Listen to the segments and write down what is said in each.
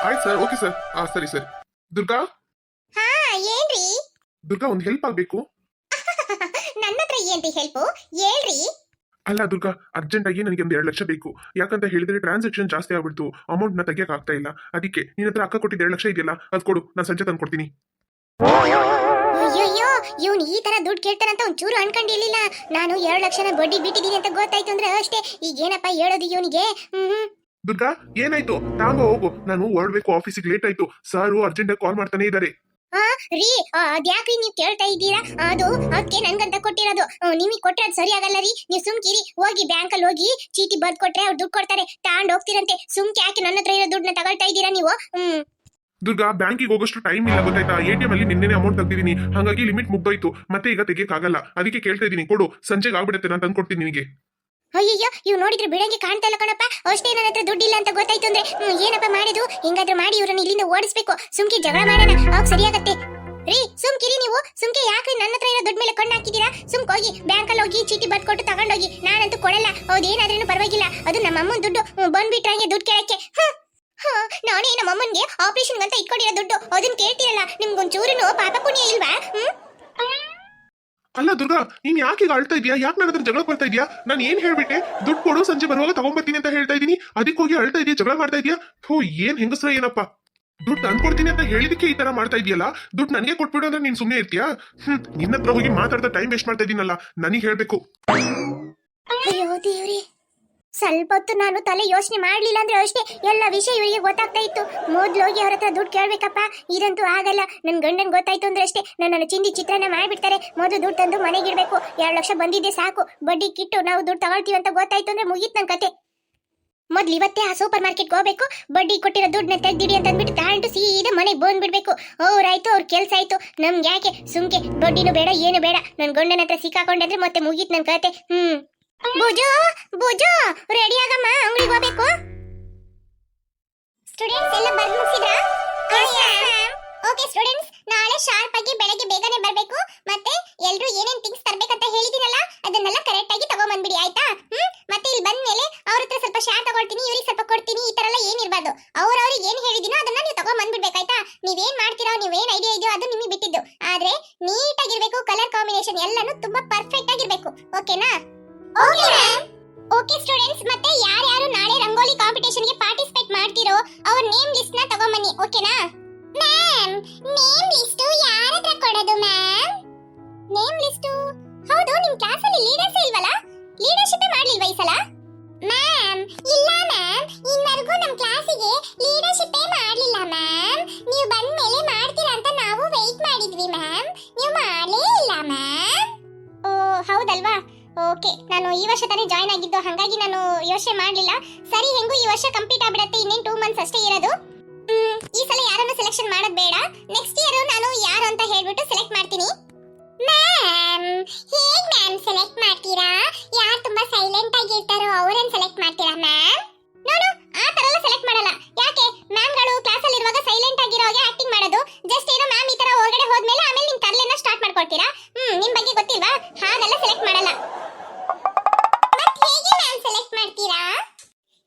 ಆಯ್ತು sir, okay sir. ಸರಿ ಸರಿ. ದುರ್ಗಾ ಹಾ ಏನ್ರಿ? ದುರ್ಗಾ, ಒಂದು ಹೆಲ್ಪ್ ಆಗ್ಬೇಕು. ನನ್ನ ಹತ್ರ ಏನ್ರಿ ಹೆಲ್ಪ್? ಹೇಳ್ರಿ. ಅಲ್ಲ ದುರ್ಗಾ, ಅರ್ಜೆಂಟ್ ಆಗಿ ನನಗೆ ಒಂದು 2 ಲಕ್ಷ ಬೇಕು. ಯಾಕಂತ ಹೇಳಿದ್ರೆ ಟ್ರಾನ್ಸಾಕ್ಷನ್ ಜಾಸ್ತಿ ಆಗ್ಬಿಡ್ತು, ಅಮೌಂಟ್ ನ ತೆಗಿಯಕ್ ಆಗ್ತಾ ಇಲ್ಲ. ಅದಕ್ಕೆ ನಿನ್ನ ಹತ್ರ ಅಕ್ಕ ಕೊಟ್ಟಿದ್ದ 2 ಲಕ್ಷ ಇದೆಯಲ್ಲ, ಅದು ಕೊಡು, ನಾನು ಸಂಜೆ ತಂದು ಕೊಡ್ತೀನಿ. ಅಯ್ಯಯ್ಯೋ, ಇವ್ನು ಈ ತರ ದುಡ್ಡು ಕೇಳ್ತಾನಂತ ಒಂಚೂರು ಅನ್ಕೊಂಡಿರ್ಲಿಲ್ಲ ನಾನು. 2 ಲಕ್ಷನ ಬಡ್ಡಿ ಬಿಟ್ಟಿದೀನಿ ಅಂತ ಗೊತ್ತಾಯ್ತು ಅಂದ್ರೆ ಅಷ್ಟೇ. ಈಗ ಏನಪ್ಪ ಹೇಳೋದು ಇವನಿಗೆ? ದುರ್ಗಾ, ಏನಾಯ್ತು? ತಾಂಬ ಹೋಗು, ನಾನು ಹೊರಡ್ಬೇಕು, ಆಫೀಸಿಗೆ ಲೇಟ್ ಆಯ್ತು. ಸಾರು ಅರ್ಜೆಂಟ್ ಕಾಲ್ ಮಾಡ್ತಾನೆ ಇದ್ದಾರೆ. ರೀ, ಅದ್ಯಾಕ್ರಿ ನೀವ್ ಕೇಳ್ತಾ ಇದ್ದೀರಾ? ಅದು ಅದಕ್ಕೆ ನನ್ಗಂತ ಕೊಟ್ಟಿರೋದು. ನಿಮಗೆ ಕೊಟ್ರೆ ಅದು ಸರಿ ಆಗಲ್ಲ ರೀ. ನೀವು ಸುಮ್ಕಿರಿ. ಹೋಗಿ ಬ್ಯಾಂಕ್ ಅಲ್ಲಿ ಹೋಗಿ ಚೀಟಿ ಬರ್ದ್ ಕೊಟ್ರೆ ಅವ್ರು ದುಡ್ಡು ಕೊಡ್ತಾರೆ, ತಗೊಂಡ್ ಹೋಗ್ತಿರಂತೆ. ಸುಮ್ಕೆ ಯಾಕೆ ನನ್ನ ಹತ್ರ ಇರೋ ದುಡ್ಡನ್ನ ತಗೊಳ್ತಾ ಇದ್ದೀರಾ ನೀವು? ದುರ್ಗಾ, ಬ್ಯಾಂಕಿಗೆ ಹೋಗೋಷ್ಟು ಟೈಮ್ ಇಲ್ಲ, ಗೊತ್ತಾಯ್ತಾ? ATM ಅಲ್ಲಿ ನಿನ್ನೆ ಅಮೌಂಟ್ ತೆಗ್ದಿದ್ದೀನಿ, ಹಾಗಾಗಿ ಲಿಮಿಟ್ ಮುಗ್ದೋಯ್ತು. ಮತ್ತೆ ಈಗ ತೆಗಿಯಕ್ಕಾಗಲ್ಲ. ಅದಕ್ಕೆ ಕೇಳ್ತಾ ಇದ್ದೀನಿ, ಕೊಡು, ಸಂಜೆಗೆ ಆಗ್ಬಿಡುತ್ತೆ, ನಾನು ತಂದು ಕೊಡ್ತೀನಿ ನಿನಗೆ. ಅಯ್ಯಯ್ಯೋ, ಇವ್ ನೋಡಿದ್ರೆ ಬಿಡಂಗೆ ಕಾಣ್ತಾ ಇಲ್ಲ ಕಣಪ್ಪ. ಅಷ್ಟೇ ನನ್ನ ಹತ್ರ ದುಡ್ಡಿಲ್ಲ ಅಂತ ಗೊತ್ತಾಯ್ತು ಅಂದ್ರೆ ಏನಪ್ಪ ಮಾಡಿದು? ಹಿಂಗಾದ್ರೂ ಮಾಡಿ ಇವ್ರನ್ನ ಇಲ್ಲಿಂದ ಓಡಿಸ್ಬೇಕು. ಸುಮ್ಕೆ ಜಗಳ ಮಾಡೋಣ, ಅವಾಗ ಸರಿಯಾಗತ್ತೆ. ರೀ, ಸುಮ್ಕಿರಿ ನೀವು. ಸುಮ್ಕೆ ಯಾಕೆ ನನ್ನ ಹತ್ರ ಇರೋ ದುಡ್ಡು ಮೇಲೆ ಕಣ್ಣು ಹಾಕಿದೀರಾ? ಸುಮ್ಕ ಹೋಗಿ ಬ್ಯಾಂಕ್ ಅಲ್ಲಿ ಹೋಗಿ ಚೀಟಿ ಬರ್ಕೊಟ್ಟು ತಗೊಂಡೋಗಿ. ನಾನಂತೂ ಕೊಡಲ್ಲ, ಅದೇನಾದ್ರೂ ಪರವಾಗಿಲ್ಲ. ಅದು ನಮ್ಮ ಅಮ್ಮನ ದುಡ್ಡು. ಬಂದ್ಬಿಟ್ರಂಗೆ ದುಡ್ಡು ಕೇಳಕ್ಕೆ. ನಾನೇ ನಮ್ಮ ಅಮ್ಮನ್ಗೆ ಆಪರೇಷನ್ ಅಂತ ಇಟ್ಕೊಂಡಿರೋ ದುಡ್ಡು. ಅದನ್ನ ಕೇಳ್ತೀರಲ್ಲ, ನಿಮ್ಗೊಂಚೂರು ಪಾಪ ಪುಣ್ಯ ಇಲ್ವಾ? ಅಲ್ಲ ದುರ್ಗಾ, ನೀನ್ ಯಾಕೆ ಈಗ ಅಳ್ತಾ ಇದೀಯಾ? ಯಾಕೆ ನನ್ನ ಹತ್ರ ಜಗಳ ಬರ್ತಾ ಇದೀಯಾ? ನಾನು ಏನ್ ಹೇಳ್ಬಿಟ್ಟೆ? ದುಡ್ಡು ಕೊಡು, ಸಂಜೆ ಬರುವಾಗ ತಗೊಂಡ್ಬರ್ತೀನಿ ಅಂತ ಹೇಳ್ತಾ ಇದೀನಿ. ಅದಕ್ಕೆ ಹೋಗಿ ಅಳ್ತಾ ಇದೀಯ, ಜಗಳ ಮಾಡ್ತಾ ಇದೀಯಾ? ಹೋ, ಏನ್ ಹೆಂಗಸ್ರ ಏನಪ್ಪ? ದುಡ್ಡು ತಂದ್ಕೊಡ್ತೀನಿ ಅಂತ ಹೇಳಿದಕ್ಕೆ ಈ ತರ ಮಾಡ್ತಾ ಇದೆಯಲ್ಲ. ದುಡ್ಡು ನನಗೆ ಕೊಟ್ಬಿಡು ಅಂದ್ರೆ ನೀನ್ ಸುಮ್ಮನೆ ಇರ್ತೀಯಾ? ನಿನ್ನ ಹತ್ರ ಹೋಗಿ ಮಾತಾಡ್ತಾ ಟೈಮ್ ವೇಸ್ಟ್ ಮಾಡ್ತಾ ಇದೀನಲ್ಲ, ನನಗೆ ಹೇಳ್ಬೇಕು. ಅಯ್ಯೋ ದೇವ್ರಿ, ಸ್ವಲ್ಪ ಹೊತ್ತು ನಾನು ತಲೆ ಯೋಚನೆ ಮಾಡ್ಲಿಲ್ಲ ಅಂದ್ರೆ ಅಷ್ಟೇ ಎಲ್ಲ ವಿಷಯ ಇವರಿಗೆ ಗೊತ್ತಾಗ್ತಾ ಇತ್ತು. ಮೊದ್ಲು ಹೋಗಿ ಅವ್ರ ಹತ್ರ ದುಡ್ಡು ಕೇಳ್ಬೇಕಪ್ಪ. ಇದಂತೂ ಆಗಲ್ಲ. ನನ್ ಗಂಡನ್ ಗೊತ್ತಾಯ್ತು ಅಂದ್ರೆ ಅಷ್ಟೇ ನನ್ನನ್ನು ಚಿಂದಿ ಚಿತ್ರಾನ್ನ ಮಾಡ್ಬಿಡ್ತಾರೆ. ಮೊದಲು ದುಡ್ಡು ತಂದು ಮನೆಗಿಡ್ಬೇಕು. 2 ಲಕ್ಷ ಬಂದಿದ್ದೆ ಸಾಕು. ಬಡ್ಡಿ ಕಿಟ್ಟು ನಾವು ದುಡ್ಡು ತಗೊಳ್ತೀವಿ ಅಂತ ಗೊತ್ತಾಯ್ತು ಅಂದ್ರೆ ಮುಗೀತ್ ನನ್ ಕತೆ. ಮೊದ್ಲು ಇವತ್ತೇ ಆ ಸೂಪರ್ ಮಾರ್ಕೆಟ್ಗೆ ಹೋಗ್ಬೇಕು. ಬಡ್ಡಿ ಕೊಟ್ಟಿರೋ ದುಡ್ಡನ್ನ ತೆಗ್ದಿಡಿ ಅಂತ ಅಂದ್ಬಿಟ್ಟು ತಗೊಂಡು ಸೀದಾ ಮನೆಗೆ ಬಂದ್ಬಿಡ್ಬೇಕು. ಅವ್ರಾಯ್ತು, ಅವ್ರ ಕೆಲ್ಸ ಆಯ್ತು. ನಮ್ಗೆ ಯಾಕೆ ಸುಮ್ಕೆ ಬಡ್ಡಿನೂ ಬೇಡ, ಏನು ಬೇಡ. ನನ್ ಗಂಡನ ಹತ್ರ ಸಿಕ್ಕಾಕೊಂಡ್ರೆ ಮತ್ತೆ ಮುಗೀತ್ ನನ್ ಕತೆ. ಬುಜು ಬುಜು, ರೆಡಿ ಆಗಮ್ಮ, ಅಂಗಡಿಗೆ ಹೋಗ್ಬೇಕು. ಸ್ಟೂಡೆಂಟ್ಸ್ ಎಲ್ಲ ಬರ್ದು ಮುಗಿಸಿದ್ರಾ? ಓಕೆ ಸ್ಟೂಡೆಂಟ್ಸ್, ನಾಳೆ ಶಾರ್ಪ್ ಆಗಿ ಬೆಳಗ್ಗೆ ಬೇಗನೆ ಬರಬೇಕು. ಮತ್ತೆ ಎಲ್ಲರೂ ಏನೇನ್ ಥಿಂಗ್ಸ್ ತರಬೇಕಂತ ಹೇಳಿದಿನಲ್ಲ, ಅದನ್ನೆಲ್ಲ ಕರೆಕ್ಟ್ ಆಗಿ ತಗೊಂಡ್ಬಂದ್ಬಿಡಿ, ಆಯ್ತಾ? ಮತ್ತೆ ಇಲ್ಲಿ ಬಂದ್ಮೇಲೆ ಅವ್ರ ಹತ್ರ ಸ್ವಲ್ಪ ಶೇರ್ ತಗೊಳ್ತೀನಿ, ಇವ್ರಿಗೆ ಸ್ವಲ್ಪ ಕೊಡ್ತೀನಿ, ಈ ತರ ಎಲ್ಲ ಏನಿರಬಾರ್ದು. ಅವ್ರವ್ರಿಗೆ ಏನ್ ಹೇಳಿದಿನೋ ಅದನ್ನ ನೀವು ತಗೊಂಡ್ಬಂದ್ಬಿಡ್ಬೇಕಾಯ್ತಾ? ನೀವೇನ್ ಮಾಡ್ತೀರೋ, ನೀವೇನ್ ಐಡಿಯಾ ಇದೆಯೋ ಅದು ನಿಮಗೆ ಬಿಟ್ಟಿದ್ದು. ಆದ್ರೆ ನೀಟ್ ಆಗಿರ್ಬೇಕು. ಕಲರ್ ಕಾಂಬಿನೇಷನ್ ಎಲ್ಲಾನು ತುಂಬಾ ಪರ್ಫೆಕ್ಟ್ ಆಗಿರ್ಬೇಕು. ಓಕೆನಾ? Okay ma'am. ಓಕೆ ಸ್ಟೂಡೆಂಟ್ಸ್, ಮತ್ತೆ ಯಾರ್ಯಾರು ನಾಳೆ ರಂಗೋಲಿ ಕಾಂಪಿಟೇಷನ್ ಗೆ ಪಾರ್ಟಿಸಿಪೇಟ್ ಮಾಡ್ತಿರೋ ಅವ್ರ ನೇಮ್ ಲಿಸ್ಟ್ ನ ತಗೊಂಬನ್ನಿ. ಓಕೆನಾ ಮ್ಯಾಮ್? ನೇಮ್ ಲಿಸ್ಟ್ ಯಾರ ಹತ್ರ ಕೊಡೋದು ಮ್ಯಾಮ್? Name list? ಹೌದು, ನಿಮ್ ಕ್ಲಾಸ್ ಅಲ್ಲಿ ಲೀಡರ್ಸ್ ಇಲ್ವಲ್ಲ? ಲೀಡರ್ಶಿಪ್ ಮಾಡ್ಲಿಲ್ವಾ ಈ ಸಲ? ಮ್ಯಾಮ್ ಇಲ್ಲ ಮ್ಯಾಮ್, ಇನ್ನವರೆಗೂ ನಮ್ ಕ್ಲಾಸಿಗೆ ಲೀಡರ್ಶಿಪ್ ಮಾಡ್ಲಿಲ್ಲ ಮ್ಯಾಮ್. ನೀವು ಬಂದ್ಮೇಲೆ ಮಾಡ್ತೀರಾ ಅಂತ ನಾವು ವೆಯ್ಟ್ ಮಾಡಿದ್ವಿ ಮ್ಯಾಮ್. ನೀವು ಮಾಡಲೇ ಇಲ್ಲ ಮ್ಯಾಮ್. ಓ ಹೌದಲ್ವಾ? ಓಕೆ, ನಾನು ಈ ವರ್ಷ ತಾನೇ ಜಾಯ್ನ್ ಆಗಿದ್ದು, ಹಾಗಾಗಿ ನಾನು ಯೋಚನೆ ಮಾಡಲಿಲ್ಲ. ಸರಿ, ಹೆಂಗೂ ಈ ವರ್ಷ ಕಂಪ್ಲೀಟ್ ಆಗ್ಬಿಡತ್ತೆ. ಇನ್ನೇನು 2 ಮಂತ್ಸ್ ಅಷ್ಟೇ ಇರೋದು. ಈ ಸಲ ಯಾರನ್ನು ಸೆಲೆಕ್ಷನ್ ಮಾಡೋದು ಬೇಡ. ನೆಕ್ಸ್ಟ್ ಇಯರ್ ನಾನು ಯಾರು ಅಂತ ಹೇಳ್ಬಿಟ್ಟು ಸೆಲೆಕ್ಟ್ ಮಾಡ್ತೀನಿ. ಮ್ಯಾಮ್, ಹೇಗೆ ಮ್ಯಾಮ್ ಸೆಲೆಕ್ಟ್ ಮಾಡ್ತೀರಾ? ಯಾರು ತುಂಬಾ ಸೈಲೆಂಟ್ ಆಗಿರ್ತಾರೋ ಅವರನ್ನು ಸೆಲೆಕ್ಟ್ ಮಾಡ್ತೀರಾ ಮ್ಯಾಮ್? ನಾನು ಆ ತರ ಎಲ್ಲ ಸೆಲೆಕ್ಟ್ ಮಾಡಲ್ಲ. ಯಾಕೆ? ಮ್ಯಾಮ್ಗಳು ಕ್ಲಾಸಲ್ಲಿ ಇರುವಾಗ ಸೈಲೆಂಟ್ ಆಗಿರೋ ಹಾಗೆ ಆಕ್ಟಿಂಗ್ ಮಾಡೋದು. ಜಸ್ಟ್ ಏನೋ ಮ್ಯಾಮ್ ಈ ತರ ಹೊರಗಡೆ ಹೋದ್ಮೇಲೆ ಆಮೇಲೆ ನಿಮ್ ತರಲೆನ ಸ್ಟಾರ್ಟ್ ಮಾಡ್ಕೊಳ್ತೀರಾ. ನಿಮ್ ಬಗ್ಗೆ ಗೊತ್ತಿಲ್ವಾ? ಹಾಗೆಲ್ಲ ಸೆಲೆಕ್ಟ್ ಮಾಡಲ್ಲ. ಹೇಗೆ ಮ್ಯಾಮ್ ಸೆಲೆಕ್ಟ್ ಮಾಡ್ತೀರಾ?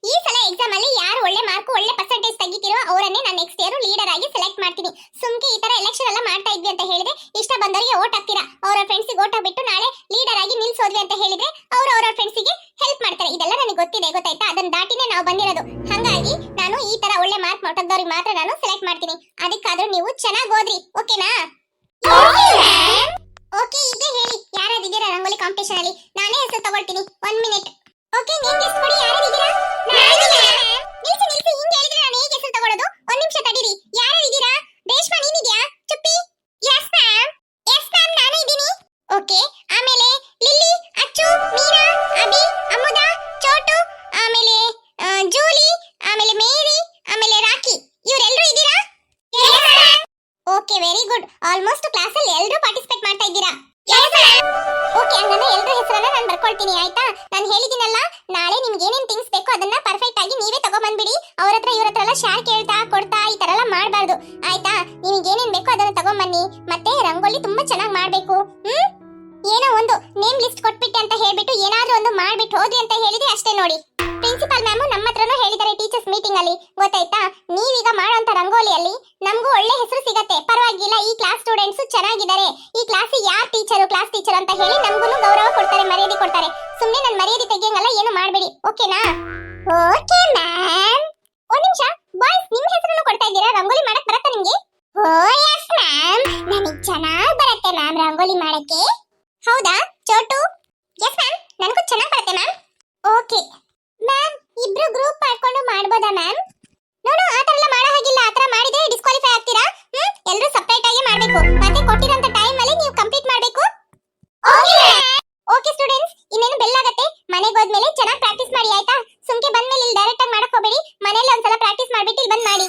ಈ ಸಲ ಎಕ್ಸಾಮ್ ಅಲ್ಲಿ ಯಾರು ಒಳ್ಳೆ ಮಾರ್ಕ್, ಒಳ್ಳೆ ಪರ್ಸೆಂಟೇಜ್ ತೆಗಿತೀರೋ ಅವರನ್ನೇ ನಾನು ನೆಕ್ಸ್ಟ್ ಇಯರ್ ಲೀಡರ್ ಆಗಿ ಸೆಲೆಕ್ಟ್ ಮಾಡ್ತೀನಿ. ಸುಮ್ಕೆ ಈ ತರ ಎಲೆಕ್ಷನ್ ಎಲ್ಲ ಮಾಡ್ತಾ ಇದ್ವಿ ಅಂತ ಹೇಳಿದ್ರೆ ಇಷ್ಟ ಬಂದವರಿಗೆ ವೋಟ್ ಹಾಕ್ತೀರಾ. ಅವರ ಫ್ರೆಂಡ್ಸಿಗೆ ವೋಟ್ ಹಾಕ್ಬಿಟ್ಟು ನಾಳೆ ಲೀಡರ್ ಆಗಿ ನಿಲ್ಸೋದ್ವಿ ಅಂತ ಹೇಳಿದ್ರೆ ಅವರ ಫ್ರೆಂಡ್ಸಿಗೆ ಹೆಲ್ಪ್ ಮಾಡ್ತಾರೆ. ಇದೆಲ್ಲ ನನಗೆ ಗೊತ್ತಿದೆ, ಗೊತ್ತಾಯ್ತಾ? ಅದನ್ನ ದಾಟಿನೇ ನಾವು ಬಂದಿರೋದು. ಹಾಗಾಗಿ ನಾನು ಈ ತರ ಒಳ್ಳೆ ಮಾರ್ಕ್ ತೆಗೆದವರಿಗೆ ಮಾತ್ರ ನಾನು ಸೆಲೆಕ್ಟ್ ಮಾಡ್ತೀನಿ. ಅದಕ್ಕಾದ್ರೂ ನೀವು ಚೆನ್ನಾಗಿ ಓದ್ರಿ, ಓಕೆನಾ? ಓಕೆ, ಈಗ ಹೇಳಿ ಯಾರಿದ್ದೀರಾ ರಂಗೋಲಿ ಕಾಂಪಿಟೇಷನ್ ಅಲ್ಲಿ? ನಾನೇ ಹೆಸರು ತಗೊಳ್ತೀನಿ. 1 ಮಿನಿಟ್. ಓಕೆ, ನೇಮ್ ಲಿಸ್ಟ್ ಕೊಡಿ. ಯಾರಿದ್ದೀರಾ? ನಿಲ್ಸಿ ನಿಲ್ಸಿ, ಹಿಂಗೆ ಹೇಳಿದ್ರೆ ನಾನು ಹೇಗೆ ಹೆಸರು ತಗೊಳ್ಳೋದು? 1 ನಿಮಿಷ ತಡೀರಿ. ಯಾರಿದ್ದೀರಾ? ರೇಷ್ಮಾ ನೀನಿದ್ಯಾ? ಚುಪ್ಪಿ. Yes ma'am. ಯಸ್ ಮ್ಯಾಮ್, ನಾನು ಇದ್ದೀನಿ. ಓಕೆ, ಆಮೇಲೆ ಲಿಲ್ಲಿ, ಅಚ್ಚು, ಮೀರಾ, ಅಭಿ, ಅಮುದ, ಚೋಟು, ಆಮೇಲೆ ಜೂಲಿ, ಆಮೇಲೆ ಮೇರಿ, ಆಮೇಲೆ ರಾಕಿ, ಇವರೆಲ್ಲರೂ ಇದ್ದೀರಾ? Okay, very good. Almost class ಅಲ್ಲಿ ಎಲ್ಲರೂ ಪಾರ್ಟಿಸಿಪೇಟ್ ಮಾಡ್ತಾ ಇದ್ದೀರಾ. ಓಕೆ, ಹಂಗಂದ್ರೆ ಎಲ್ಲರ ಹೆಸರನ್ನ ನಾನು ಬರ್ಕೊಳ್ತೀನಿ, ಆಯ್ತಾ? ನಾನು ಹೇಳಿದಿನಲ್ಲ, ನಾಳೆ ನಿಮ್ಗೆ ಏನೇನ್ ಥಿಂಗ್ಸ್ ಬೇಕು ಅದನ್ನ ಪರ್ಫೆಕ್ಟ್ ಆಗಿ ನೀವೇ ತಗೊಂಡ್ಬಂದ್ಬಿಡಿ. ಅವ್ರ ಹತ್ರ ಇವ್ರ ಹತ್ರ ಎಲ್ಲ ಶೇರ್ ಕೇಳ್ತಾ ಕೊಡ್ತಾ ಈ ತರ ಎಲ್ಲ ಮಾಡಬಾರ್ದು, ಆಯ್ತಾ? ನಿಮಗೆ ಏನೇನ್ ಬೇಕೋ ಅದನ್ನ ತಗೊಂಬನ್ನಿ. ಮತ್ತೆ ರಂಗೋಲಿ ತುಂಬಾ ಚೆನ್ನಾಗಿ ಮಾಡ್ಬೇಕು. ಏನೋ ಒಂದು ನೇಮ್ ಲಿಸ್ಟ್ ಕೊಟ್ಬಿಟ್ಟೆ ಅಂತ ಹೇಳ್ಬಿಟ್ಟು ಏನಾದ್ರೂ ಒಂದು ಮಾಡ್ಬಿಟ್ಟು ಹೋದ್ರಿ ಅಂತ ಹೇಳಿದ್ರೆ ಅಷ್ಟೇ ನೋಡಿ. ಪ್ರಿನ್ಸಿಪಲ್ ಮ್ಯಾಮ್ ನಮ್ಮ ಹತ್ರನೂ ಹೇಳಿದ್ದಾರೆ ಟೀಚರ್ಸ್ ಮೀಟಿಂಗ್ ಅಲ್ಲಿ, ಗೊತ್ತಾಯ್ತಾ? ನೀವೀಗ ಮಾಡೋಂತ ರಂಗೋಲಿಯಲ್ಲಿ ನಮಗೂ ಒಳ್ಳೆ ಹೆಸರು ಸಿಗತ್ತೆ. ಪರವಾಗಿಲ್ಲ, ಈ ಕ್ಲಾಸ್ ಸ್ಟೂಡೆಂಟ್ಸ್ ಚೆನ್ನಾಗಿದ್ದಾರೆ, ಈ ಕ್ಲಾಸ್ ಯಾರ್ ಟೀಚರು ಕ್ಲಾಸ್ ಟೀಚರ್ ಅಂತ ಹೇಳಿ ನಮಗೂ ಗೌರವ ಕೊಡ್ತಾರೆ, ಮರ್ಯಾದೆ ಕೊಡ್ತಾರೆ. ಸುಮ್ಮನೆ ನನ್ನ ಮರ್ಯಾದೆ ತೆಗಿಯಂಗಲ್ಲ, ಏನು ಮಾಡಬೇಡಿ. ಓಕೆನಾ? Okay ma'am. ಒಂದ್ ನಿಮಿಷ, ಬಾಯ್ಸ್ ನಿಮ್ ಹೆಸರನ್ನು ಕೊಡ್ತಾ ಇದ್ದೀರಾ? ರಂಗೋಲಿ ಮಾಡಕ್ ಬರತ್ತಾ ನಿಮ್ಗೆ? ಓ ಯಸ್ ಮ್ಯಾಮ್, ನನಗೆ ಚೆನ್ನಾಗಿ ಬರುತ್ತೆ ಮ್ಯಾಮ್ ರಂಗೋಲಿ ಮಾಡಕ್ಕೆ. ಹೌದಾ ಚೋಟು? ಎಸ್ ಮ್ಯಾಮ್, ನನಗೂ ಚೆನ್ನಾಗಿ ಬರುತ್ತೆ ಮ್ಯಾಮ್. ಓಕೆ ಮ್ಯಾಮ್, ಇಬ್ರು ಗ್ರೂಪ್ ಮಾಡ್ಕೊಂಡು ಮಾಡ್ಬೋದಾ ಮ್ಯಾಮ್? ನೋಡು, ಆ ತರ ಎಲ್ಲ ಮಾಡೋ ಹಾಗಿಲ್ಲ. ಆ ತರ ಮಾಡಿದ್ರೆ ಡಿಸ್ಕ್ವಾಲಿಫೈ ಆಗ್ತೀರಾ. ಎಲ್ಲರೂ ಸಪರೇಟ್ ಆಗಿ ಮಾಡಬೇಕು. ಮತ್ತೆ ಕೊಟ್ಟಿರೋಂತ ಟೈಮ್ ಅಲ್ಲಿ ನೀವು ಕಂಪ್ಲೀಟ್ ಮಾಡಬೇಕು. ಓಕೆ ಸ್ಟೂಡೆಂಟ್ಸ್, ಇನ್ನೇನು ಬೆಲ್ ಆಗತ್ತೆ. ಮನೆಗೆ ಹೋದ್ಮೇಲೆ ಚೆನ್ನಾಗಿ ಪ್ರಾಕ್ಟೀಸ್ ಮಾಡಿ, ಆಯ್ತಾ? ಸುಮ್ಕೆ ಬಂದ್ಮೇಲೆ ಇಲ್ಲಿ ಡೈರೆಕ್ಟ್ ಆಗಿ ಮಾಡಕ್ ಹೋಗಬೇಡಿ. ಮನೆಯಲ್ಲಿ ಒಂದ್ಸಲ ಪ್ರಾಕ್ಟೀಸ್ ಮಾಡ್ಬಿಟ್ಟು ಇಲ್ಲಿ ಬಂದ್ ಮಾಡಿ.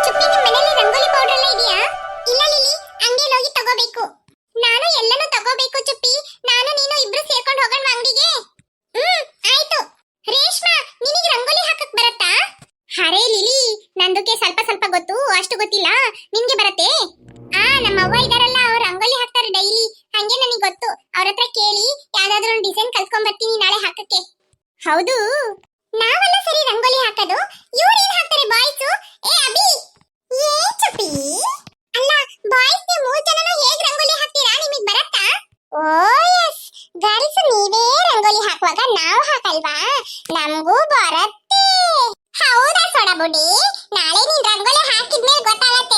ಚುಪ್ಪಿ, ನಿಮ್ಮ ಮನೆಯಲ್ಲಿ ರಂಗೋಲಿ ಪೌಡರ್ ಎಲ್ಲ ಇದೆಯಾ? ಇಲ್ಲ ಲಿಲಿ, ಅಂಗಡಿಯಲ್ಲಿ ಹೋಗಿ ತಗೋಬೇಕು. ನಾನು ಎಲ್ಲನೂ ತಗೋಬೇಕು ಚುಪ್ಪಿ. ನಾನು ನೀನು ಇಬ್ರು ಸೇರ್ಕೊಂಡು ಹೋಗೋಣ ಅಂಗಡಿಗೆ. ಆಯ್ತು. ರೇಷ್ಮಾ, ನಿನಗೆ ರಂಗೋಲಿ ಹಾಕಕ್ ಬರತ್ತಾ? ಹರೇ ಲಿಲಿ, ನಂದಕ್ಕೆ ಸ್ವಲ್ಪ ಸ್ವಲ್ಪ ಗೊತ್ತು, ಅಷ್ಟು ಗೊತ್ತಿಲ್ಲ. ನಿನ್ಗೆ ಬರತ್ತೆ? ನಮ್ಮ ಅವ್ವ ಇದಾರಲ್ಲ, ಅವ್ರು ರಂಗೋಲಿ ಹಾಕ್ತಾರೆ ಡೈಲಿ, ಹಂಗೆ ನನಗೆ ಗೊತ್ತು. ಅವ್ರ ಹತ್ರ ಕೇಳಿ ಯಾವ್ದಾದ್ರು ಒಂದು ಡಿಸೈನ್ ಕಲ್ತ್ಕೊಂಡ್ ಬರ್ತೀನಿ ನಾಳೆ ಹಾಕಕ್ಕೆ. ಹೌದು, ನಾವೆಲ್ಲ ಸರಿ ರಂಗೋಲಿ ಹಾಕೋದು, ಇವ್ರು ಏನ್ ಹಾಕ್ತಾರೆ ಬಾಯ್ಸ್? ಏ ಅಭಿ, ಏನ್ ಚುಪ್ಪಿ? ಅಲ್ಲ ಬಾಯ್ಸ್ ನೀವು 3 ಜನನು ಹೇಗ್ ರಂಗೋಲಿ ಹಾಕ್ತೀರಾ? ನಿಮಗೆ ಬರತ್ತಾ? ಓ ಎಸ್, ಗರ್ಲ್ಸ್ ನೀವೇ ರಂಗೋಲಿ ಹಾಕುವಾಗ ನಾವು ಹಾಕಲ್ವಾ? ನಮಗೂ ಬರತ್ತೆ. ಹೌದಾ ಸೋಡಾ ಬುಡಿ? ನಾಳೆ ನೀನ್ ರಂಗೋಲಿ ಹಾಕಿದ್ಮೇಲೆ ಗೊತ್ತಾಗತ್ತೆ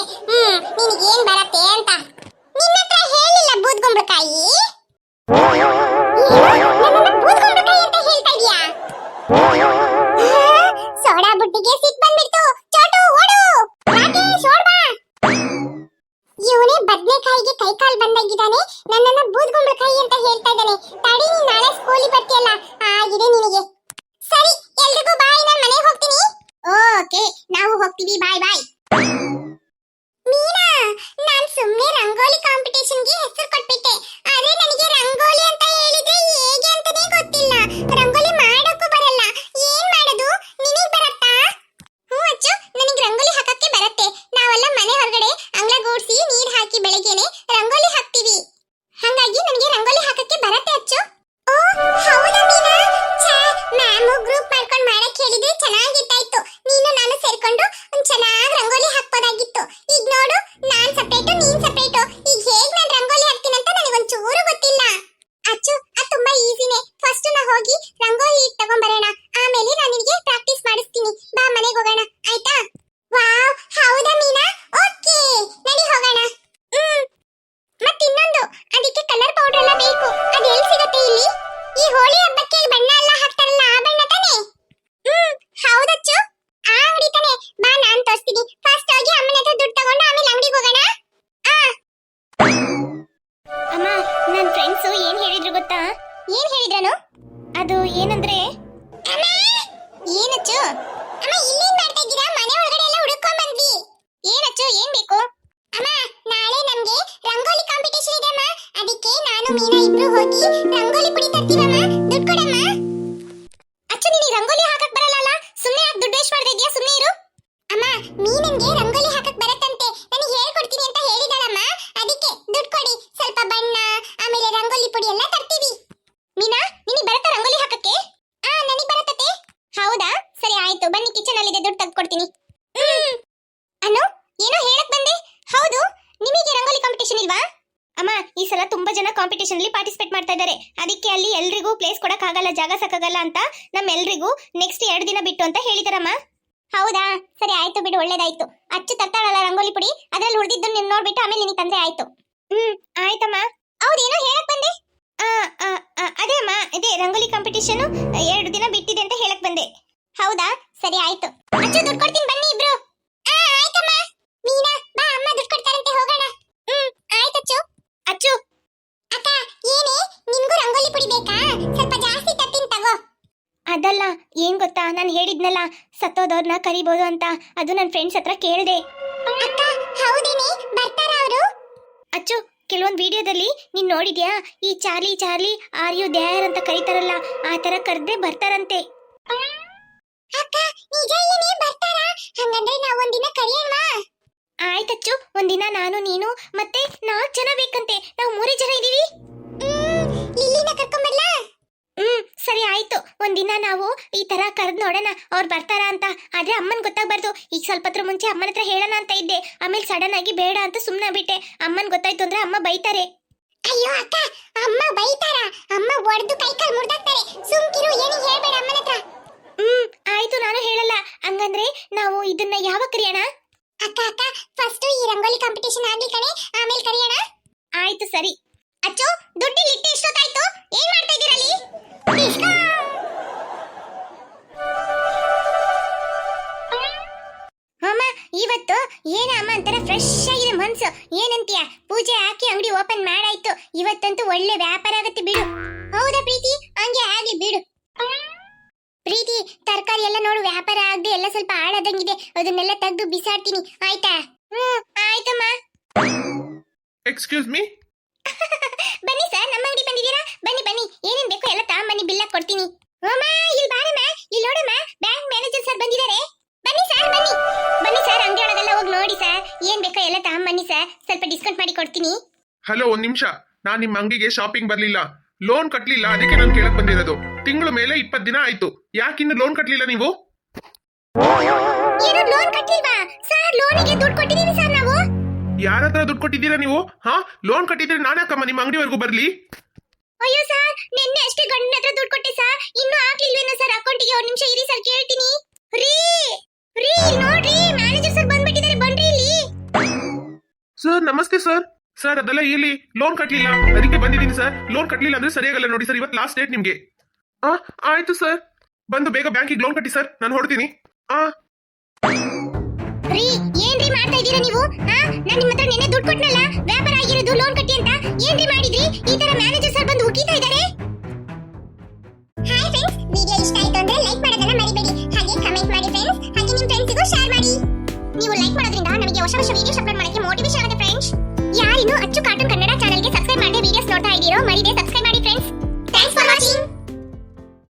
ನಿನಗೇನ್ ಬರತ್ತೆ ಅಂತ. ನಿನ್ನ ಹತ್ರ ಹೇಳಿಲ್ಲ ಬೂದ್ಗುಂಬಳಕಾಯಿ? ಬೂದ್ಗುಂಬಳಕಾಯಿ ಅಂತ ಹೇಳ್ತಾ ಇದೀಯಾ? ಸೋಡಾ ಬುಡ್ಡಿಗೆ ಸಿಟ್ ಬಂದ್ಬಿಡ್ತು. ಚೋಟು ಓಡು, ರಾಕೇಶ್ ಓಡ್ ಬಾ. ಇವನೇ ಬದ್ನೆಕಾಯಿಗೆ ಕೈಕಾಲ್ ಬಂದಾಗಿದ್ದಾನೆ, ನನ್ನನ್ನ ಬೂದ್ಗುಂಬಳಕಾಯಿ ಅಂತ ಹೇಳ್ತಾ ಇದ್ದಾನೆ. ತಡಿ, ನೀನ್ ನಾಳೆ ಸ್ಕೂಲಿಗೆ ಬರ್ತೀಯಲ್ಲ, ಆಗಿದೆ ನಿನಗೆ. ಸರಿ, ಎಲ್ರಿಗೂ ಬಾಯ್, ನಾನು ಮನೆಗೆ ಹೋಗ್ತೀನಿ. ಓಕೆ, ನಾವು ಹೋಗ್ತೀವಿ, ಬಾಯ್ ಬಾಯ್. ಮೀನಾ, ನಾನ್ ಸುಮ್ಮನೆ ರಂಗೋಲಿ ಕಾಂಪಿಟೇಷನ್ಗೆ ಹೆಸರು ಕೊಟ್ಬಿಟ್ಟೆ, ಆದ್ರೆ ನನಗೆ ರಂಗೋಲಿ ಅಂತ ಹೇಳಿದ್ರೆ ಹೇಗೆ ಅಂತಾನೆ ಗೊತ್ತಿಲ್ಲ. ರಂಗೋಲಿ ಮಾಡೋಕ್ಕೂ ಬರಲ್ಲ. ಏನ್ ಮಾಡೋದು? ನಿನಗೆ ಬರತ್ತಾ? ಅಚ್ಚು, ನನಗೆ ರಂಗೋಲಿ ಹಾಕಕ್ಕೆ ಬರತ್ತೆ. ನಾವೆಲ್ಲ ಮನೆ ಹೊರಗಡೆ ಅಂಗಳ ಗೂಡ್ಸಿ ನೀರ್ ಹಾಕಿ ಬೆಳಗ್ಗೆನೆ ರಂಗೋಲಿ ಹಾಕ್ತೀವಿ. ಹಾಗಾಗಿ ನನಗೆ ರಂಗೋಲಿ ಹಾಕಕ್ಕೆ ಬರತ್ತೆ ಅಚ್ಚು. ಓ ಹೌದಾ ಮೀನಾ? ಮ್ಯಾಮ್ ಗ್ರೂಪ್ ಮಾಡ್ಕೊಂಡು ಮಾಡಕ್ ಹೇಳಿದ್ರೆ ಚೆನ್ನಾಗಿತ್ತಾಯ್ತು. ನೀನು ನಾನು ಸೇರ್ಕೊಂಡು ಒಂದ್ ಚೆನ್ನಾಗಿ ರಂಗೋಲಿ ಹಾಕ್ಬೋದಾಗಿತ್ತು. ಈಗ ನೋಡು, ನಾನ್ ಸಪರೇಟು ನೀನ್ ಸಪರೇಟು. ಈಗ ಹೇಗ್ ನಾನ್ ರಂಗೋಲಿ ಹಾಕ್ತೀನಿ ಅಂತ ನನಗೊಂದ್ ಚೂರು ಗೊತ್ತಿಲ್ಲ. ಅಚ್ಚು, ಅದು ತುಂಬಾ ಈಸಿನೇ. ಫಸ್ಟ್ ನಾ ಹೋಗಿ ರಂಗೋಲಿ ತಗೊಂಡ್ಬರೋಣ, ಆಮೇಲೆ ನಾನು ನಿನಗೆ ಪ್ರಾಕ್ಟೀಸ್ ಮಾಡಿಸ್ತೀನಿ. ಬಾ, ಮನೆಗೆ ಹೋಗೋಣ, ಆಯ್ತಾ? ವಾವ್, ಹೌದಾ ಮೀನಾ? ಓಕೆ, ನಡಿ ಹೋಗೋಣ. ಮತ್ತಿನ್ನೊಂದು, ಅದಕ್ಕೆ ಕಲರ್ ಪೌಡರ್ ಎಲ್ಲ ಬೇಕು. ಅದು ಎಲ್ಲಿ ಸಿಗುತ್ತೆ ಇಲ್ಲಿ? ಈ ಹೋಳಿ ಹಬ್ಬಕ್ಕೆ ಬಣ್ಣ ಎಲ್ಲ ಹಾಕ್ತಾರಲ್ಲ, ಆ ಬಣ್ಣ ತಾನೇ? ಹೌದಚ್ಚು, ಆ ಅಂಗಡಿ ತಾನೇ. ಬಾ, ನಾನ್ ತೋರಿಸ್ತೀನಿ. ಫಸ್ಟ್ ಹೋಗಿ ಅಮ್ಮನ ಹತ್ರ ದುಡ್ಡು ತಗೊಂಡು ಆಮೇಲೆ ಅಂಗಡಿಗೆ ಹೋಗೋಣ. ಅಮ್ಮ, ನನ್ನ ಫ್ರೆಂಡ್ಸು ಏನ್ ಹೇಳಿದ್ರು ಗೊತ್ತಾ? ಏನ್ ಹೇಳಿದ್ರನು? ಅದು ಏನಂದ್ರೆ, ಏನಚ್ಚು? ಅಮ್ಮ, ಇಲ್ಲೇನ್ ಮಾಡ್ತಾ ಇದ್ದೀರಾ? ಮನೆ ಒಳಗಡೆ ಎಲ್ಲ ಹುಡುಕೊಂಡ್ ಬಂದ್ವಿ. ಏನಚ್ಚು, ಏನ್ ಬೇಕು? ಅಮ್ಮ, ನಾಳೆ ನಮ್ಗೆ ರಂಗೋಲಿ ಕಾಂಪಿಟೇಷನ್ ಇದೆ ಅಮ್ಮ. ಅದಕ್ಕೆ ನಾನು ಮೀನಾ ಇಬ್ರು ಹೋಗಿ ರಂಗೋಲಿ ಪುಡಿ ತರ್ತೀವಮ್ಮ. ದುಡ್ಡು ಕೊಡಮ್ಮ. ಅಚ್ಚು, ನೀನು ರಂಗೋಲಿ ಹಾಕಕ್ ಬರಲ್ಲ, ಸುಮ್ಮನೆ ಯಾಕೆ ದುಡ್ಡು ವೇಸ್ಟ್ ಮಾಡ್ತಾ ಇದೀಯಾ? ಸುಮ್ಮನೆ ಇರು. ಅಮ್ಮ, ಮೀನನ್ಗೆ ರಂಗೋಲಿ ಹಾಕಕ್ ಬರತ್ತಂತೆ, ನನಗೆ ಹೇಳ್ಕೊಡ್ತೀನಿ ಅಂತ ಹೇಳಿದಾಳಮ್ಮ. ಅದಕ್ಕೆ ದುಡ್ಡು ಕೊಡಿ, ಸ್ವಲ್ಪ ಬಣ್ಣ ಆಮೇಲೆ ರಂಗೋಲಿ ಪುಡಿ ಎಲ್ಲ ತರ್ತೀವಿ. ಮೀನಾ, ನಿನಗೆ ಬರತ್ತಾ ರಂಗೋಲಿ ಹಾಕಕ್ಕೆ? ನನಗೆ ಬರತ್ತೆ. ಹೌದಾ, ಸರಿ ಆಯ್ತು, ಬನ್ನಿ, ಕಿಚನ್ ಅಲ್ಲಿ ಇದೆ, ದುಡ್ಡು ತೆಗೆದುಕೊಡ್ತೀನಿ. ಅನ್ನು ಏನೋ ಹೇಳಕ್ ಬಂದೆ? ಹೌದು, ನಿಮಗೆ ರಂಗೋಲಿ ಕಾಂಪಿಟೇಷನ್ ಇಲ್ವಾ? ಅಮ್ಮ, ಈ ಸಲ ತುಂಬಾ ಜನ ಕಾಂಪಿಟೇಷನ್ ಅಲ್ಲಿ ಪಾರ್ಟಿಸಿಪೇಟ್ ಮಾಡ್ತಾ ಇದ್ದಾರೆ. ಅದಕ್ಕೆ ಅಲ್ಲಿ ಎಲ್ರಿಗೂ ಪ್ಲೇಸ್ ಕೊಡಕ್ ಆಗಲ್ಲ, ಜಾಗ ಸಾಕಾಗಲ್ಲ ಅಂತ ನಮ್ಮೆಲ್ರಿಗೂ ನೆಕ್ಸ್ಟ್ 2 ದಿನ ಬಿಟ್ಟು ಅಂತ ಹೇಳಿದಾರಮ್ಮ. ಹೌದಾ, ಸರಿ ಆಯ್ತು ಬಿಡು, ಒಳ್ಳೇದಾಯ್ತು. ಅಚ್ಚು ತರ್ತಾಳಲ್ಲ ರಂಗೋಲಿ ಪುಡಿ, ಅದ್ರಲ್ಲಿ ಉಳಿದಿದ್ದು ನೀನ್ ನೋಡ್ಬಿಟ್ಟು ಆಮೇಲೆ ನಿನಗೆ ತಂದ್ರೆ ಆಯ್ತು. ಆಯ್ತಮ್ಮ. ಹೌದೇನೋ ಹೇಳಕ್ ಬಂದೆ? ಅದೇ ಅಮ್ಮ, ಇದೇ ರಂಗೋಲಿ ಕಾಂಪಿಟೇಷನ್ 2 ದಿನ ಬಿಟ್ಟಿದೆ ಅಂತ ಹೇಳಕ್ ಬಂದೆ. ಹೌದಾ, ಸರಿ ಆಯ್ತು. ಅಚ್ಚು, ದುಡ್ಡು ಕೊಡ್ತೀನಿ, ಬನ್ನಿ ಇಬ್ರು. ಆಯ್ತಮ್ಮ. ಮೀನಾ, ಬಾ, ಅಮ್ಮ ದುಡ್ಡು ಕೊಡ್ತಾರಂತೆ, ಹೋಗೋಣ. ಆಯ್ತಚ್ಚು. ಅಚ್ಚು, ಅಕ್ಕ, ಏನೇ ನಿನ್ಗೂ ರಂಗೋಲಿ ಪುಡಿ ಬೇಕಾ? ಸ್ವಲ್ಪ ಜಾಸ್ತಿ ತರ್ತೀನಿ ತಗೋ. ಅದಲ್ಲ, ಏನ್ ಗೊತ್ತಾ, ನಾನು ಹೇಳಿದ್ನಲ್ಲ ಸತ್ತೋದವ್ರನ್ನ ಕರಿಬೋದು ಅಂತ, ಅದು ನನ್ನ ಫ್ರೆಂಡ್ಸ್ ಹತ್ರ ಕೇಳಿದೆ. ಅಕ್ಕ, ಹೌದೇನೆ, ಬರ್ತಾರ ಅವರು? ಅಚ್ಚು, ಕೆಲವೊಂದು ವಿಡಿಯೋದಲ್ಲಿ ನೀನ್ ನೋಡಿದ್ಯಾ? ಈ Charlie Charlie are you there ಅಂತ ಕರೀತಾರಲ್ಲ, ಆ ತರ ಕರೆದ್ರೆ ಬರ್ತಾರಂತೆ. ಅಕ್ಕ, ನಿಜ ಆಯ್ತಚ್ಚು, ಒಂದಿನ ನಾನು ನೀನು ಮತ್ತೆ 4 ಜನ ಬೇಕಂತೆ. ನಾವು 3 ಜನ ಇದೀವಿ. ಲಿಲ್ಲಿನ ಕರ್ಕೊಂಬರ್ಲಾ? ಸರಿ ಆಯ್ತು. ಒಂದಿನ ನಾವು ಈ ತರ ಕರೆದ್ ನೋಡೋಣ ಅವ್ರು ಬರ್ತಾರ ಅಂತ. ಆದ್ರೆ ಅಮ್ಮನ್ ಗೊತ್ತಾಗ್ಬಾರ್ದು. ಈಗ ಸ್ವಲ್ಪ ಹೊತ್ರ ಮುಂಚೆ ಅಮ್ಮನ ಹತ್ರ ಹೇಳೋಣ ಅಂತ ಇದ್ದೆ, ಆಮೇಲೆ ಸಡನ್ ಆಗಿ ಬೇಡ ಅಂತ ಸುಮ್ನೆ ಬಿಟ್ಟೆ. ಅಮ್ಮನ್ ಗೊತ್ತಾಯ್ತು ಅಂದ್ರೆ ಅಮ್ಮ ಬೈತಾರೆ. ಅಯ್ಯೋ ಅಕ್ಕ, ಅಮ್ಮ ಬೈತಾರ? ಅಮ್ಮ ಒಡೆದು ಕೈಕಾಲ್ ಮುರ್ದಾಕ್ತಾರೆ. ಸುಮ್ಕಿರು, ಏನು ಹೇಳ್ಬೇಡ ಅಮ್ಮನ ಹತ್ರ. ಆಯ್ತು, ನಾನು ಹೇಳಲ್ಲ. ಹಂಗಂದ್ರೆ ನಾವು ಇದನ್ನ ಯಾವಾಗ ಕರಿಯೋಣ? ಅಕ್ಕ ಅಕ್ಕ, ಫಸ್ಟ್ ಈ ರಂಗೋಲಿ ಕಾಂಪಿಟೇಷನ್ ಆಗ್ಲಿ ಕಣೆ, ಆಮೇಲೆ ಕರಿಯೋಣ. ಆಯ್ತು ಸರಿ. ಅಚ್ಚು, ದುಡ್ಡಿಲ್ಲಿ ಇಟ್ಟು ಎಷ್ಟೊತ್ತಾಯ್ತು? ಏನ್ ಮಾಡ್ತಾ ಇದೀರಾ ಅಲ್ಲಿ? ಅಮ್ಮ, ಇವತ್ತು ಏನ ಅಮ್ಮ ಅಂತಾರ ಫ್ರೆಶ್ ಆಗಿದೆ ಮನ್ಸು. ಏನಂತೀಯ? ಪೂಜೆ ಹಾಕಿ ಅಂಗಡಿ ಓಪನ್ ಮಾಡಾಯ್ತು. ಇವತ್ತಂತೂ ಒಳ್ಳೆ ವ್ಯಾಪಾರ ಆಗತ್ತೆ ಬಿಡು. ಹೌದಾ ಪ್ರೀತಿ? ಹಂಗೆ ಆಗ್ಲಿ ಬಿಡು. ಪ್ರೀತಿ, ತರಕಾರಿ ಎಲ್ಲ ನೋಡು, ವ್ಯಾಪಾರ ಆಗದೆ ಎಲ್ಲ ಸ್ವಲ್ಪ ಹಾಳಾದಂಗಿದೆ. ಅದನ್ನೆಲ್ಲ ತೆಗೆದು ಬಿಸಾಡ್ತೀನಿ, ಆಯ್ತಾ? ಆಯ್ತಮ್ಮ. Excuse me. ಬನ್ನಿ ಸರ್, ನಮ್ಮ ಅಂಗಡಿ ಬಂದಿದ್ದೀರಾ? ಬನ್ನಿ ಬನ್ನಿ, ಏನೇನ್ ಬೇಕು ಎಲ್ಲ ತಗೊಂಬನ್ನಿ, ಬಿಲ್ ಕೊಡ್ತೀನಿ. ಅಮ್ಮ, ಇಲ್ಲಿ ಬಾರಮ್ಮ, ಇಲ್ಲಿ ನೋಡಮ್ಮ, ಬ್ಯಾಂಕ್ ಮ್ಯಾನೇಜರ್ ಸರ್ ಬಂದಿದ್ದಾರೆ. ಬನ್ನಿ ಸರ್, ಬನ್ನಿ ಬನ್ನಿ ಸರ್, ಅಂಗಡಿ ಒಳಗೆಲ್ಲ ಹೋಗಿ ನೋಡಿ ಸರ್, ಏನ್ ಬೇಕೋ ಎಲ್ಲ ತಗೊಂಬನ್ನಿ ಸರ್, ಸ್ವಲ್ಪ ಡಿಸ್ಕೌಂಟ್ ಮಾಡಿ ಕೊಡ್ತೀನಿ. ಹಲೋ, ಒಂದ್ ನಿಮಿಷ. ನಾನ್ ನಿಮ್ಮ ಅಂಗಡಿಗೆ ಶಾಪಿಂಗ್ ಬರ್ಲಿಲ್ಲ, ಲೋನ್ ಕಟ್ಲಿಲ್ಲ, ಅದಕ್ಕೆ ನಾನು ಕೇಳಕ್ ಬಂದಿರೋದು. ತಿಂಗಳ ಮೇಲೆ 20 ದಿನ ಆಯ್ತು. ಯಾಕಿನ್ನು ಲೋನ್ ಕಟ್ಲಿಲ್ಲ ನೀವು? ಏನು ಲೋನ್ ಕಟ್ಟಿಲ್ವಾ ಸರ್? ಲೋನಿಗೆ ದುಡ್ಡು ಕೊಟ್ಟಿದೀವಿ ಸರ್ ನಾವು. ಯಾರ ಹತ್ರ ದುಡ್ಡು ಕೊಟ್ಟಿದ್ದೀರಾ ನೀವು? ಲೋನ್ ಕಟ್ಟಿದ್ರೆ ನಾನ್ಯಾಕಮ್ಮ ನಿಮ್ಮ ಅಂಗಡಿವರೆಗೂ ಬರ್ಲಿ? ಅಯ್ಯೋ ಸರ್, ನಿನ್ನೆ ಅಷ್ಟೇ ಗಂಡನ ಹತ್ರ ದುಡ್ಡು ಕೊಟ್ಟೆ ಸರ್, ಇನ್ನೂ ಆಗ್ಲಿಲ್ವೇನೋ ಸರ್ ಅಕೌಂಟಿಗೆ. 1 ನಿಮಿಷ ಇರಿ ಸರ್, ಕೇಳ್ತೀನಿ. ರೀ ರೀ, ನೋಡ್ರಿ, ಮ್ಯಾನೇಜರ್ ಸರ್ ಬಂದ್ಬಿಟ್ಟಿದ್ದಾರೆ, ಬನ್ರಿ ಇಲ್ಲಿ. ಸರ್ ನಮಸ್ತೆ ಸರ್. ಸರ್ ಅದೆಲ್ಲ ಇಲ್ಲಿ ಲೋನ್ ಕಟ್ಲಿಲ್ಲ, ಅದಕ್ಕೆ ಬಂದಿದ್ದೀನಿ ಸರ್. ಲೋನ್ ಕಟ್ಲಿಲ್ಲ ಅಂದ್ರೆ ಸರಿಯಾಗಲ್ಲ ನೋಡಿ ಸರ್, ಇವತ್ತು ಲಾಸ್ಟ್ ಡೇಟ್ ನಿಮ್ಗೆ. ಆಯ್ತು ಸರ್, ಬಂದು ಬೇಗ ಬ್ಯಾಂಕಿಗೆ ಲೋನ್ ಕಟ್ಟಿ ಸರ್, ನಾನು ಹೊರಡ್ತೀನಿ. ರೀ, ಏನ್ರಿ ಮಾಡ್ತಾ ಇದೀರಾ ನೀವು? ನಾನ್ ನಿಮ್ಮ ಹತ್ರ ನೆನ್ನೆ ದುಡ್ಡು ಕೊಟ್ನಲ್ಲ, ವ್ಯಾಪಾರ ಆಗಿರೋದು ಲೋನ್ ಕಟ್ಟಿ ಅಂತ. ಏನ್ರಿ ಮಾಡಿದ್ರಿ? ಈ ತರ ಮ್ಯಾನೇಜರ್ ಸರ್ ಬಂದು ಉಗಿತಾ ಇದ್ದಾರೆ. ಹಾಯ್ ಫ್ರೆಂಡ್ಸ್, ವಿಡಿಯೋ ಇಷ್ಟ ಆಯ್ತು ಅಂದ್ರೆ ಲೈಕ್ ಮಾಡೋದನ್ನ ಮರಿಬೇಡಿ. ಹಾಗೆ ಕಮೆಂಟ್ ಮಾಡಿ ಫ್ರೆಂಡ್ಸ್, ಹಾಗೆ ನಿಮ್ಮ ಫ್ರೆಂಡ್ಸ್ಗೂ ಶೇರ್ ಮಾಡಿ. ನೀವು ಲೈಕ್ ಮಾಡೋದ್ರಿಂದ ನಮಗೆ ಹೊಸ ವಿಡಿಯೋಸ್ ಅಪ್ಲೋಡ್ ಮಾಡಕ್ಕೆ ಮೋಟಿವೇಶನ್ ಆಗುತ್ತೆ ಫ್ರೆಂಡ್ಸ್. ಯಾರಿನ್ನೂ ಅಚ್ಚು ಕಾರ್ಟೂನ್ ಕನ್ನಡ ಚಾನೆಲ್ಗೆ ಸಬ್ಸ್ಕ್ರೈಬ್ ಮಾಡಿ ವಿಡಿಯೋಸ್ ನೋಡ್ತಾ ಇದ್ದೀರೋ ಮರಿದೆ